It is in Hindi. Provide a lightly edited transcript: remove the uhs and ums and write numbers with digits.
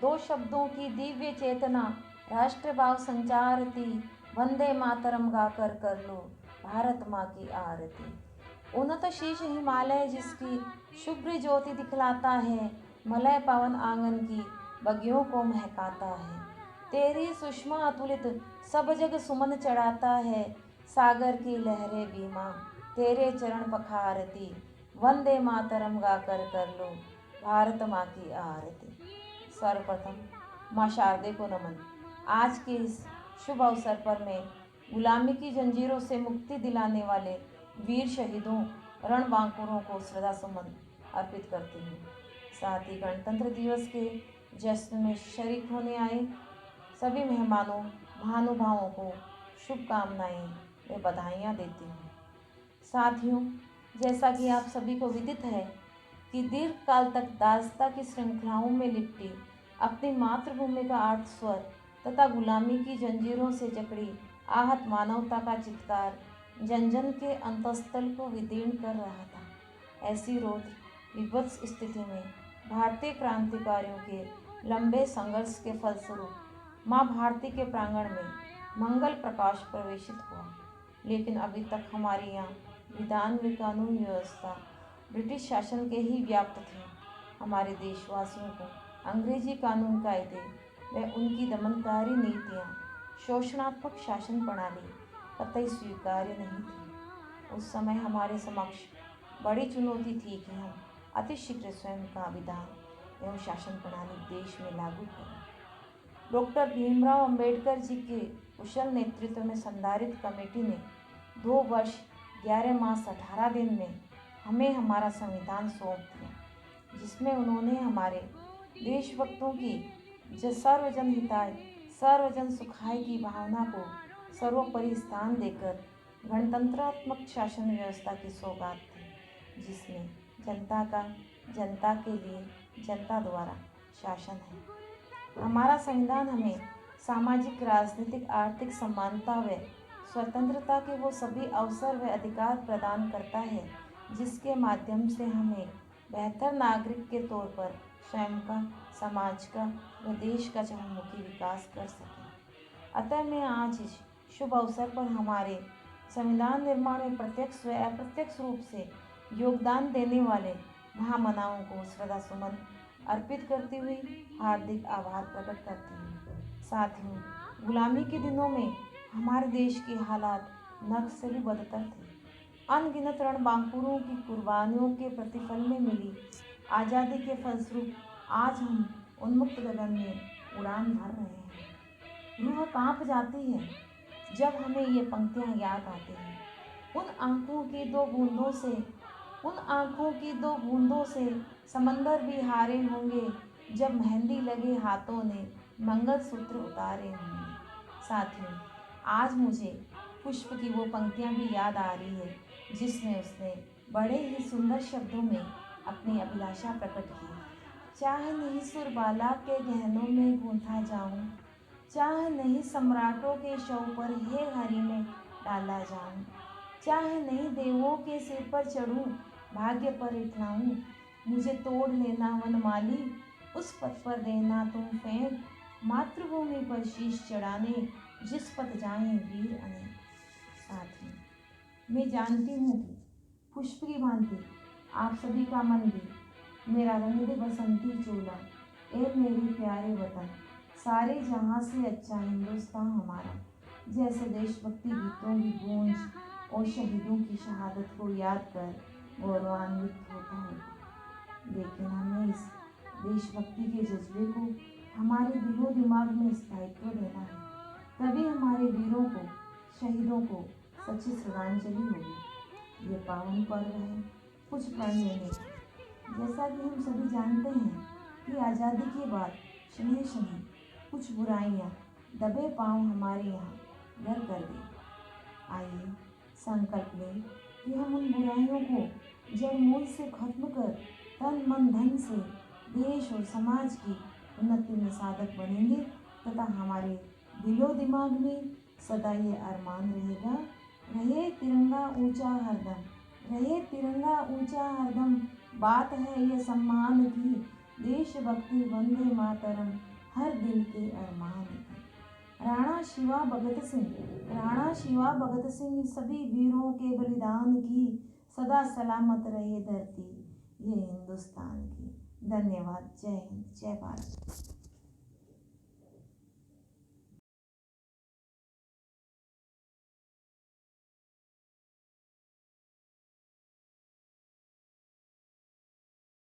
दो शब्दों की दिव्य चेतना राष्ट्रभाव संचारती, वंदे मातरम गाकर कर लो भारत माँ की आरती। उन्नत शीश हिमालय जिसकी शुभ्र ज्योति दिखलाता है, मलय पवन आंगन की बगियों को महकाता है। तेरी सुषमा अतुलित सब जग सुमन चढ़ाता है, सागर की लहरें भी माँ तेरे चरण पखारती, वंदे मातरम गाकर कर लो भारत माँ की आरती। सर्वप्रथम माँ शारदे को नमन। आज के इस शुभ अवसर पर मैं गुलामी की जंजीरों से मुक्ति दिलाने वाले वीर शहीदों रणबांकुरों को श्रद्धा सुमन अर्पित करती हूँ। साथ ही गणतंत्र दिवस के जश्न में शरीक होने आए सभी मेहमानों महानुभावों को शुभकामनाएं व बधाइयाँ देती हूँ। साथियों, जैसा कि आप सभी को विदित है कि दीर्घ काल तक दासता की श्रृंखलाओं में लिपटी अपनी मातृभूमि का आर्त स्वर तथा गुलामी की जंजीरों से जकड़ी आहत मानवता का चित्कार जन जन के अंतस्थल को विदीर्ण कर रहा था। ऐसी रौद्र विभत्स स्थिति में भारतीय क्रांतिकारियों के लंबे संघर्ष के फलस्वरूप माँ भारती के प्रांगण में मंगल प्रकाश प्रवेशित हुआ। लेकिन अभी तक हमारे यहाँ विधान व कानून व्यवस्था ब्रिटिश शासन के ही व्याप्त थे। हमारे देशवासियों को अंग्रेजी कानून कायदे व उनकी दमनकारी नीतियाँ, शोषणात्मक शासन प्रणाली कतई स्वीकार्य नहीं थी। उस समय हमारे समक्ष बड़ी चुनौती थी कि हम अतिशीघ्र स्वयं का विधान एवं शासन प्रणाली देश में लागू करें। डॉक्टर भीमराव अंबेडकर जी के कुशल नेतृत्व में संधारित कमेटी ने 2 वर्ष 11 मास 18 दिन में हमें हमारा संविधान सौंप दिया, जिसमें उन्होंने हमारे देशभक्तों की सर्वजन हिताय सर्वजन सुखाय की भावना को सर्वोपरि स्थान देकर गणतंत्रात्मक शासन व्यवस्था की सौगात दी, जिसमें जनता का जनता के लिए जनता द्वारा शासन है। हमारा संविधान हमें सामाजिक, राजनीतिक, आर्थिक समानता व स्वतंत्रता के वो सभी अवसर व अधिकार प्रदान करता है, जिसके माध्यम से हम एक बेहतर नागरिक के तौर पर स्वयं का, समाज का व देश का चहुमुखी विकास कर सकें। अतः मैं आज इस शुभ अवसर पर हमारे संविधान निर्माण में प्रत्यक्ष व अप्रत्यक्ष रूप से योगदान देने वाले महामनाओं को श्रद्धा सुमन अर्पित करती हुई हार्दिक आभार प्रकट करती हूँ। साथियों, गुलामी के दिनों में हमारे देश के हालात नर्क से भी बदतर थे। अनगिनत रणबांकुरों की कुर्बानियों के प्रतिफल में मिली आज़ादी के फलस्वरूप आज हम उन्मुक्त गगन में उड़ान भर रहे हैं। रूह कांप जाती है जब हमें ये पंक्तियाँ याद आती हैं। उन आँखों की दो बूंदों से समंदर भी हारे होंगे, जब मेहंदी लगे हाथों ने मंगलसूत्र उतारे होंगे। साथियों, आज मुझे पुष्प की वो पंक्तियाँ भी याद आ रही है, जिसमें उसने बड़े ही सुंदर शब्दों में अपनी अभिलाषा प्रकट की। चाहे नहीं सुरबाला के गहनों में गूंथा जाऊं, चाहे नहीं सम्राटों के शव पर हे हरि में डाला जाऊं, चाहे नहीं देवों के सिर पर चढ़ूं, भाग्य पर इतलाऊं, मुझे तोड़ लेना वनमाली, उस पथ पर देना तुम फेंक, मातृभूमि पर शीश चढ़ाने, जिस पथ जाएं वीर अनेक। साथी, मैं जानती हूँ कि पुष्प की भांति आप सभी का मन भी मेरा रंग दे बसंती चोला, ए मेरे प्यारे वतन, सारे जहाँ से अच्छा हिंदुस्तान हमारा, जैसे देशभक्ति गीतों की गूंज और शहीदों की शहादत को याद कर गौरवान्वित होता है। लेकिन हमें इस देशभक्ति के जज्बे को हमारे दिलो दिमाग में स्थायित्व देना है, तभी हमारे वीरों को, शहीदों को सच्ची श्रद्धांजलि होगी। ये पावन पर्व है कुछ प्रण लेने का। जैसा कि हम सभी जानते हैं कि आज़ादी के बाद शनि शनि कुछ बुराइयां दबे पांव हमारे यहाँ घर कर गई। आइए संकल्प लें कि हम उन बुराइयों को जड़ मूल से खत्म कर तन मन धन से देश और समाज की उन्नति में साधक बनेंगे, तथा हमारे दिलो दिमाग में सदा ये अरमान रहेगा, रहे तिरंगा ऊंचा हरदम, रहे तिरंगा ऊंचा हरदम, बात है ये सम्मान की, देशभक्ति वंदे मातरम हर दिल के अरमान की। राणा शिवा भगत सिंह सभी वीरों के बलिदान की, सदा सलामत रहे धरती ये हिंदुस्तान की। धन्यवाद। जय हिंद, जय भारत।